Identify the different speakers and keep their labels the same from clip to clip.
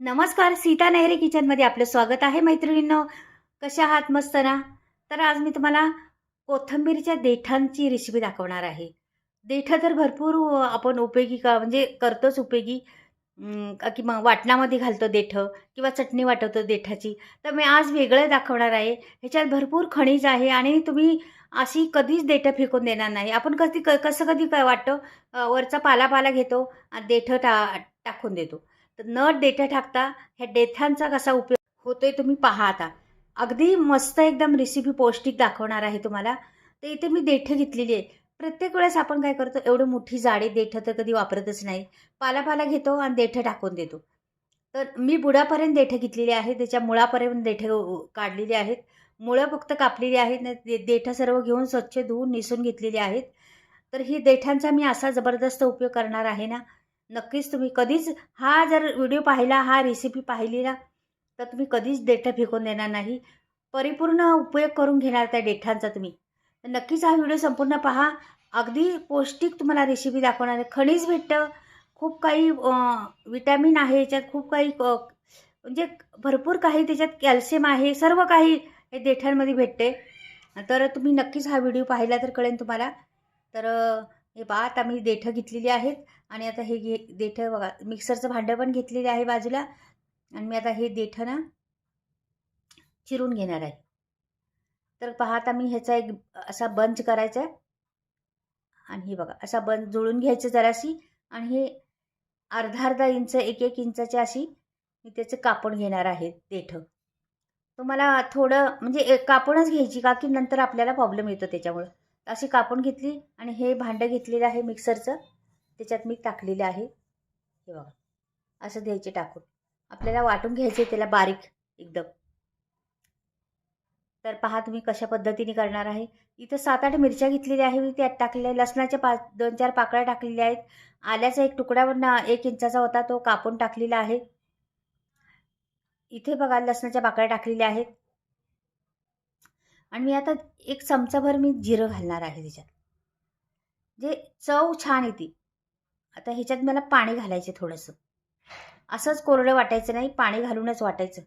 Speaker 1: नमस्कार, सीता नेहरे किचनमध्ये आपलं स्वागत आहे मैत्रिणींनो. कशा आहात? मस्त ना? तर आज मी तुम्हाला कोथिंबीरच्या देठांची रेसिपी दाखवणार आहे. देठं तर भरपूर आपण उपयोगी म्हणजे करतोच उपयोगी. की मग वाटणामध्ये घालतो देठं किंवा चटणी वाटवतो देठाची. तर मी आज वेगळं दाखवणार आहे. ह्याच्यात भरपूर खनिज आहे आणि तुम्ही अशी कधीच देठं फेकून देणार नाही. आपण कसं कधी काय वाटतं, वरचा पाला घेतो आणि देठं टाकून देतो. तर न देठं टाकता ह्या देठांचा कसा उपयोग होतोय तुम्ही पहा आता. अगदी मस्त एकदम रेसिपी पौष्टिक दाखवणार आहे तुम्हाला. तर इथे मी देठं घेतलेली आहे. प्रत्येक वेळेस आपण काय करतो, एवढं मोठी जाडी देठं तर कधी वापरतच नाही. पाला घेतो आणि देठं टाकून देतो. तर मी बुडापर्यंत देठं घेतलेली आहे. त्याच्या मुळापर्यंत देठं काढलेली आहेत. मुळं फक्त कापलेली आहेत. देठं सर्व घेऊन स्वच्छ धुवून निसून घेतलेली आहेत. तर ही देठांचा मी असा जबरदस्त उपयोग करणार आहे ना, नक्कीच तुम्ही कधीच हा जर व्हिडिओ पाहिला, हा रेसिपी पाहिली ना, तर तुम्ही कधीच देठं फेकून देणार नाही. परिपूर्ण उपयोग करून घेणार त्या देठांचा तुम्ही. तर नक्कीच हा व्हिडिओ संपूर्ण पहा. अगदी पौष्टिक तुम्हाला रेसिपी दाखवणार आहे. खनिज भेटतं, खूप काही विटॅमिन आहे याच्यात, खूप काही म्हणजे भरपूर काही त्याच्यात कॅल्शियम आहे, सर्व काही हे देठांमध्ये भेटते. तर तुम्ही नक्कीच हा व्हिडिओ पाहिला तर कळेल तुम्हाला. तर हे पहा, आता मी देठं घेतलेली आहेत आणि आता हे देठं बघा, मिक्सरचं भांडं पण घेतलेलं आहे बाजूला आणि मी आता हे देठं ना चिरून घेणार आहे. तर पहा, आता मी ह्याचा एक असा बंच करायचा आहे आणि हे बघा असा बंच जुळून घ्यायचं जराशी आणि हे अर्धा इंच, 1 इंचाची अशी मी त्याचं कापून घेणार आहे देठं. तुम्हाला थोडं म्हणजे कापूनच घ्यायची का की नंतर आपल्याला प्रॉब्लेम येतो त्याच्यामुळं. अशी कापून घेतली आणि हे भांडं घेतलेलं आहे मिक्सरचं, त्याच्यात मी टाकलेलं आहे. हे बघा असं द्यायचे टाकून. आपल्याला वाटून घ्यायचे त्याला बारीक एकदम. तर पहा तुम्ही कशा पद्धतीने करणार आहे. इथं 7-8 मिरच्या घेतलेल्या आहे मी, त्यात टाकलेल्या आहे. लसणाच्या 2-4 पाकळ्या टाकलेल्या आहेत. आल्याचा एक तुकडा पण 1 इंचाचा होता, तो कापून टाकलेला आहे. इथे बघा लसणाच्या पाकळ्या टाकलेल्या आहेत आणि मी आता 1 चमचाभर मी जिरं घालणार आहे त्याच्यात. जे चव छान येते. आता ह्याच्यात मला पाणी घालायचं थोडंसं. असंच कोरडं वाटायचं नाही, पाणी घालूनच वाटायचं.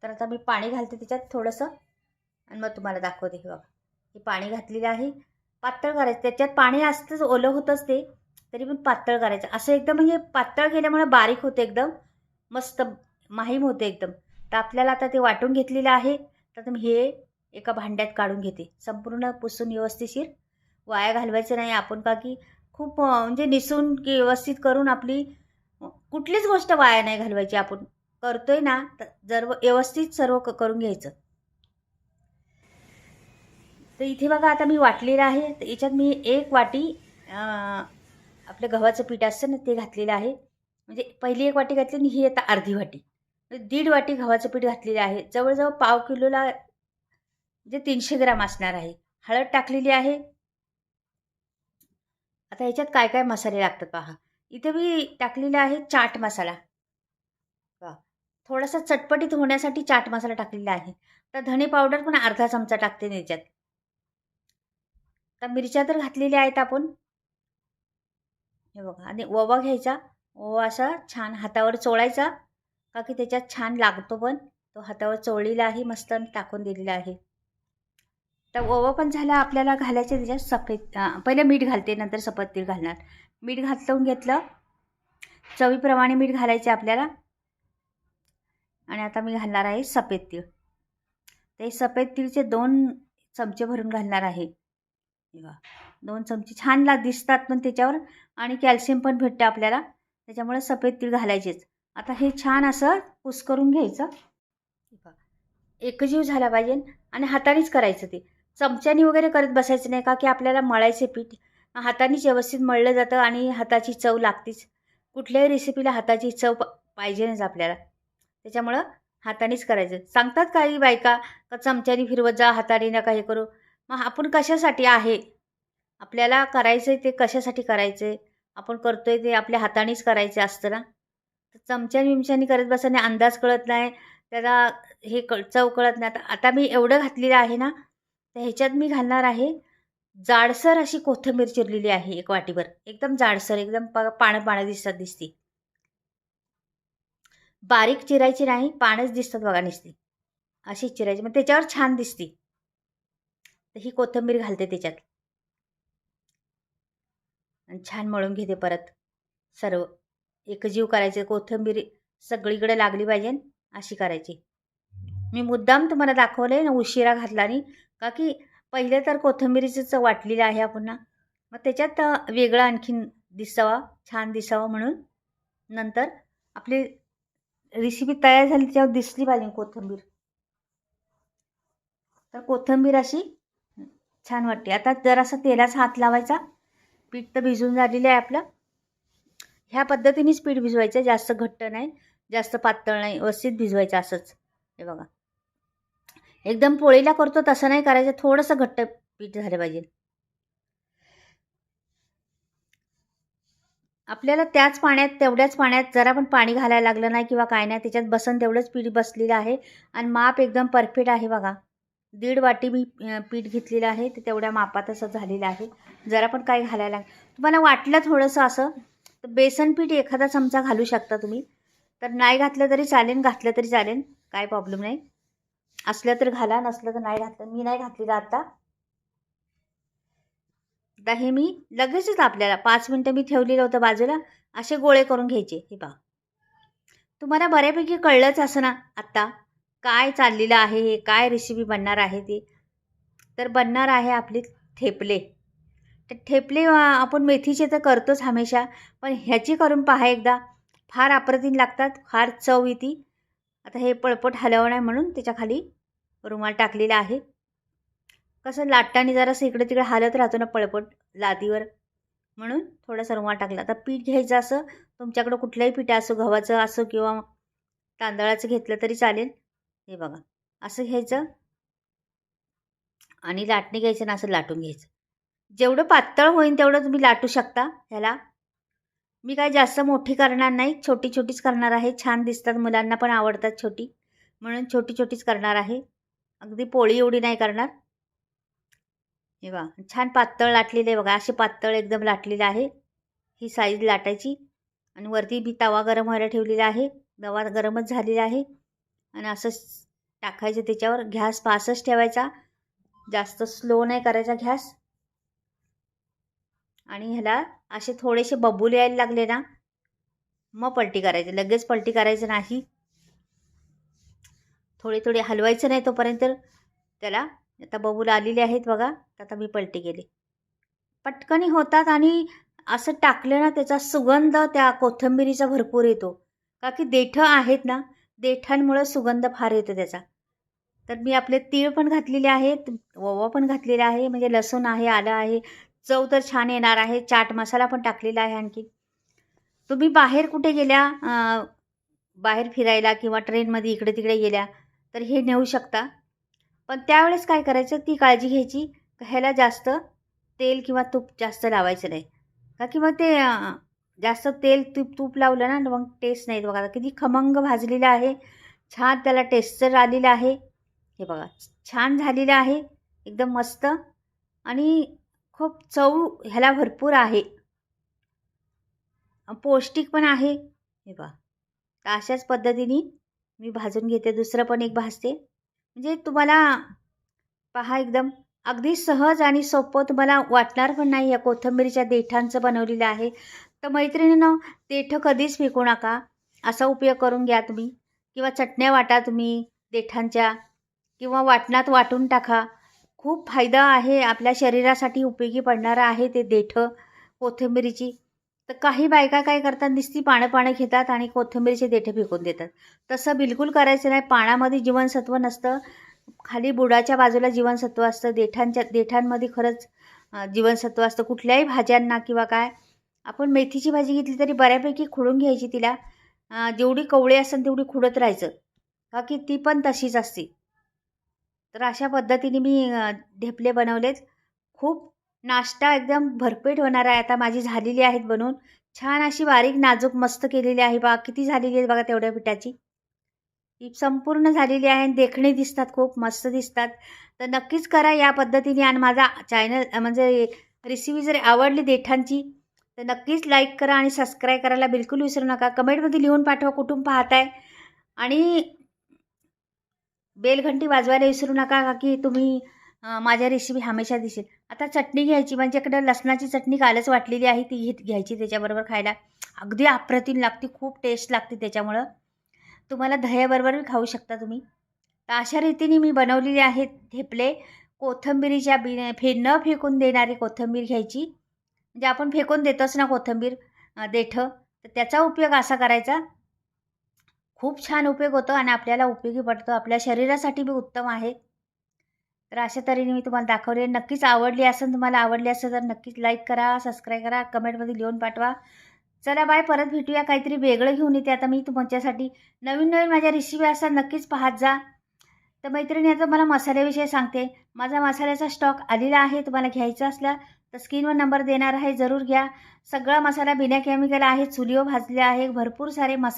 Speaker 1: तर आता मी पाणी घालते त्याच्यात थोडंसं आणि मग तुम्हाला दाखवते. हे बघा, हे पाणी घातलेलं आहे. पातळ करायचं, त्याच्यात पाणी असतंच, ओलं होतंच ते, तरी पण पातळ करायचं. असं एकदम म्हणजे पातळ केल्यामुळे बारीक होते एकदम, मस्त माहीम होते एकदम. तर आपल्याला आता ते वाटून घेतलेलं आहे. तर मी हे एका भांड्यात काढून घेते, संपूर्ण पुसून व्यवस्थिशीर. वाया घालवायचं नाही आपण, का की खूप म्हणजे निसून की व्यवस्थित करून आपली कुठलीच गोष्ट वाया नाही घालवायची. आपण करतोय ना, तर जर व्यवस्थित सर्व करून घ्यायचं. तर इथे बघा आता मी वाटलेलं आहे. तर याच्यात मी 1 वाटी आपलं गव्हाचं पीठ असतं ना, ते घातलेलं आहे. म्हणजे पहिली 1 वाटी घातली आणि ही आता अर्धी वाटी. म्हणजे 1.5 वाटी गव्हाचं पीठ घातलेलं आहे. जवळ-जवळ पाव किलोला म्हणजे 300 ग्राम असणार आहे. हळद टाकलेली आहे. आता ह्याच्यात काय-काय मसाले लागतात पहा. इथे मी टाकलेला आहे चाट मसाला. वाह! थोडासा चटपटीत होण्यासाठी चाट मसाला टाकलेला आहे. तर धने पावडर पण अर्धा चमचा टाकते मी याच्यात. तर मिरच्या तर घातलेल्या आहेत आपण. हे बघा आणि ओवा घ्यायचा. ओवा असा छान हातावर चोळायचा, का की त्याच्यात छान लागतो पण. तो हातावर चोळलेला आहे मस्त आणि टाकून दिलेला आहे. तर ओवा पण झाला, आपल्याला घालायचे त्याच्यात सफेद पहिलं मीठ घालते, नंतर सफेद तीळ घालणार. मीठ घालून घेतलं. चवीप्रमाणे मीठ घालायचे आपल्याला. आणि आता मी घालणार आहे सफेद तीळ. ते सफेद तीळचे 2 चमचे भरून घालणार आहे. हे बघा 2 चमचे छान दिसतात पण त्याच्यावर आणि कॅल्शियम पण भेटतं आपल्याला. त्याच्यामुळे सफेद तीळ घालायचेच. आता हे छान असं कुस्करून घ्यायचं. हे बघा एकजीव झाला पाहिजे आणि हातानेच करायचं ते. चमच्याने वगैरे करत बसायचं नाही, का की आपल्याला मळायचे पीठ हातानेच व्यवस्थित मळलं जातं आणि हाताची चव लागतेच. कुठल्याही रेसिपीला हाताची चव पाहिजेच आपल्याला. त्याच्यामुळं हातानेच करायचं. सांगतात काही बायका का चमच्याने फिरवत जा, हाताने नका हे करू. मग आपण कशासाठी आहे? आपल्याला करायचं आहे ते कशासाठी करायचं आहे? आपण करतोय ते आपल्या हातानेच करायचं असतं ना. तर चमच्याने-बिमच्याने करत बसल्याने अंदाज कळत नाही. त्याला हे चव कळत नाही. आता मी एवढं घातलेलं आहे ना, तर ह्याच्यात मी घालणार आहे जाडसर अशी कोथिंबीर चिरलेली आहे 1 वाटीभर. एकदम जाडसर, एकदम पानं-पानं दिसते. बारीक चिरायची नाही, पानच दिसतात बघा नुसती. अशी चिरायची, मग त्याच्यावर छान दिसते. तर ही कोथिंबीर घालते त्याच्यात आणि छान मळून घेते परत. सर्व एकजीव करायचे, कोथिंबीर सगळीकडे लागली पाहिजे अशी करायची. मी मुद्दाम तुम्हाला दाखवले ना उशिरा घातला नाही, का की पहिले तर कोथिंबीरीचंच वाटलेलं आहे पुन्हा, मग त्याच्यात वेगळं आणखीन दिसावा, छान दिसावं म्हणून. नंतर आपली रेसिपी तयार झाली त्याच्यावर दिसली पाहिजे कोथिंबीर. तर कोथिंबीर अशी छान वाटते. आता जरासा तेलाचा हात लावायचा. पीठ तर भिजून झालेलं आहे आपलं. ह्या पद्धतीनेच पीठ भिजवायचं, जास्त घट्ट नाही, जास्त पातळ नाही, व्यवस्थित भिजवायचं असंच. हे बघा, एकदम पोळीला करतो तसं नाही करायचं, थोडंसं घट्ट पीठ झालं पाहिजे. आपल्याला त्याच पाण्यात, तेवढ्याच पाण्यात जरा पण पाणी घालायला लागलं नाही किंवा काय नाही, त्याच्यात बसन तेवढंच पीठ बसलेलं आहे आणि माप एकदम परफेक्ट आहे बघा. 1.5 वाटी मी पीठ घेतलेलं आहे, ते तेवढ्या मापात असं झालेलं आहे. जरा पण काही घालायला तुम्हाला वाटलं थोडंसं असं तर बेसन पीठ एखादा चमचा घालू शकता तुम्ही. तर नाही घातलं तरी चालेल, घातलं तरी चालेल, काय प्रॉब्लेम नाही. असलं तर घाला, नसलं तर नाही घातलं. मी नाही घातलेलं आता. आता हे मी लगेचच आपल्याला 5 मिनटं मी ठेवलेलं होतं बाजूला, असे गोळे करून घ्यायचे. हे पहा, तुम्हाला बऱ्यापैकी कळलंच असं ना आत्ता काय चाललेलं आहे, हे काय रेसिपी बनणार आहे ती. तर बनणार आहे आपली थेपले. तर थेपले आपण मेथीचे तर करतोच हमेशा, पण ह्याची करून पहा एकदा, फार अप्रतिम लागतात, फार चव येते. आता हे पळपट हलवणं आहे म्हणून त्याच्या खाली रुमाल टाकलेला आहे. कसं लाटताना जरासं इकडे तिकडे हालत राहतो ना पळपट लादीवर, म्हणून थोडासा रुमाल टाकला. आता पीठ घ्यायचं, असं तुमच्याकडं कुठलंही पीठ असो, गव्हाचं असो किंवा तांदळाचं घेतलं तरी चालेल. हे बघा, असं घ्यायचं आणि लाटणी घ्यायचं ना असं लाटून घ्यायचं. जेवढं पातळ होईल तेवढं तुम्ही लाटू शकता ह्याला. मी काय जास्त मोठी करणार नाही, छोटी छोटीच करणार आहे. छान दिसतात, मुलांना पण आवडतात छोटी, म्हणून छोटी छोटीच करणार आहे. अगदी पोळी एवढी नाही करणार. हे बघा, छान पातळ लाटलेले आहे बघा, असे पातळ एकदम लाटलेले आहे. ही साईज लाटायची आणि वरती मी तवा गरम व्हायला ठेवलेला आहे. तवा गरमच झालेला आहे आणि असंच टाकायचं त्याच्यावर. गॅस फास्टच ठेवायचा, जास्त स्लो नाही करायचा गॅस. आणि ह्याला असे थोडेसे बबूल यायला लागले ना, मग पलटी करायची, लगेच पलटी करायचं नाही. थोडे थोडे हलवायचं नाही तोपर्यंत त्याला. आता बबूल आलेले आहेत बघा, आता मी पलटी केली. पटकनी होतात आणि असं टाकलं ना त्याचा सुगंध त्या कोथिंबिरीचा भरपूर येतो, का की देठं आहेत ना, देठांमुळे सुगंध फार येतो त्याचा. तर मी आपले तीळ पण घातलेले आहेत, ओवा पण घातलेला आहे, म्हणजे लसूण आहे, आलं आहे, चव तर छान येणार आहे. चाट मसाला पण टाकलेला आहे. आणखी तुम्ही बाहेर कुठे गेल्या, बाहेर फिरायला किंवा ट्रेनमध्ये इकडे तिकडे गेल्या तर हे नेऊ शकता. पण त्यावेळेस काय करायचं, ती काळजी घ्यायची, ह्याला जास्त तेल किंवा तूप जास्त लावायचं नाही, का की मग ते जास्त तेल तूप लावलं ना मग टेस्ट नाही. बघा किती खमंग भाजलेलं आहे, छान त्याला टेस्टर आलेलं आहे. हे बघा, छान झालेलं आहे, एकदम मस्त आणि खूप चव ह्याला भरपूर आहे, पौष्टिक पण आहे. हे बघा, तर अशाच पद्धतीने मी भाजून घेते. दुसरं पण एक भाजते, म्हणजे तुम्हाला पहा एकदम अगदी सहज आणि सोपं तुम्हाला वाटणार पण नाही. या कोथिंबीरीच्या देठांचं बनवलेलं आहे. तर मैत्रिणींनो, देठं कधीच फेकू नका, असा उपयोग करून घ्या तुम्ही. किंवा चटण्या वाटा तुम्ही देठांच्या, किंवा वाटणात वाटून टाका. खूप फायदा आहे, आपल्या शरीरासाठी उपयोगी पडणारं आहे ते देठं कोथिंबीरीची. तर काही बायका काय करतात, नुसती पानं घेतात आणि कोथिंबीरीचे देठं फेकून देतात. तसं बिलकुल करायचं नाही. पाण्यामध्ये जीवनसत्व नसतं, खाली बुडाच्या बाजूला जीवनसत्व असतं. देठांमध्ये खरंच जीवनसत्व असतं. कुठल्याही भाज्यांना किंवा काय, आपण मेथीची भाजी घेतली तरी बऱ्यापैकी खुडून घ्यायची तिला. जेवढी कवळी असेल तेवढी खुडत राहायचं, का की ती पण तशीच असते. तर अशा पद्धतीने मी ढेपले बनवलेत. खूप नाश्ता एकदम भरपेट होणार आहे. आता माझी झालेली आहेत बनवून, छान अशी बारीक नाजूक मस्त केलेली आहे. बघा किती झालेली आहे बघा तेवढ्या पिठाची. ही संपूर्ण झालेली आहे आणि देखणे दिसतात, खूप मस्त दिसतात. तर नक्कीच करा या पद्धतीने. आणि माझा चॅनल म्हणजे रेसिपी जर आवडली देठांची तर नक्कीच लाईक करा आणि सबस्क्राईब करायला बिलकुल विसरू नका. कमेंटमध्ये लिहून पाठवा कुठून पाहताय आणि बेलघंटी वाजवायला विसरू नका का की तुम्ही माझ्या रेसिपी हमेशा दिसेल. आता चटणी घ्यायची, माझ्याकडे लसणाची चटणी कालच वाटलेली आहे, ती घ्यायची त्याच्याबरोबर खायला. अगदी अप्रतिम लागते, खूप टेस्ट लागते त्याच्यामुळं. तुम्हाला दह्याबरोबर खाऊ शकता तुम्ही. तर अशा रीतीने मी बनवलेले आहेत ठेपले. कोथिंबिरीच्या न फेकून देणारी कोथिंबीर घ्यायची. म्हणजे आपण फेकून देतोच ना कोथिंबीर, देठं, तर त्याचा उपयोग असा करायचा. खूप छान उपयोग होतो आणि आपल्याला उपयोगी पडतो. आपल्या शरीरासाठी बी उत्तम आहे. तर अशा तऱ्हेने मी तुम्हाला दाखवले. नक्कीच आवडली असेल, तुम्हाला आवडली असेल तर नक्कीच लाईक करा, सबस्क्राईब करा, कमेंटमध्ये लिहून पाठवा. चला बाय, परत भेटूया. काहीतरी वेगळं घेऊन येते आता मी तुमच्यासाठी. नवीन नवीन माझ्या रेसिपी असतात, नक्कीच पाहत जा. तर मैत्रिणी, आता मला मसाल्याविषयी सांगते. माझा मसाल्याचा स्टॉक आलेला आहे. तुम्हाला घ्यायचा असला तर स्क्रीनवर नंबर देणार आहे, जरूर घ्या. सगळा मसाला बिना केमिकल आहे, चुलीवर भाजले आहे. भरपूर सारे मसाले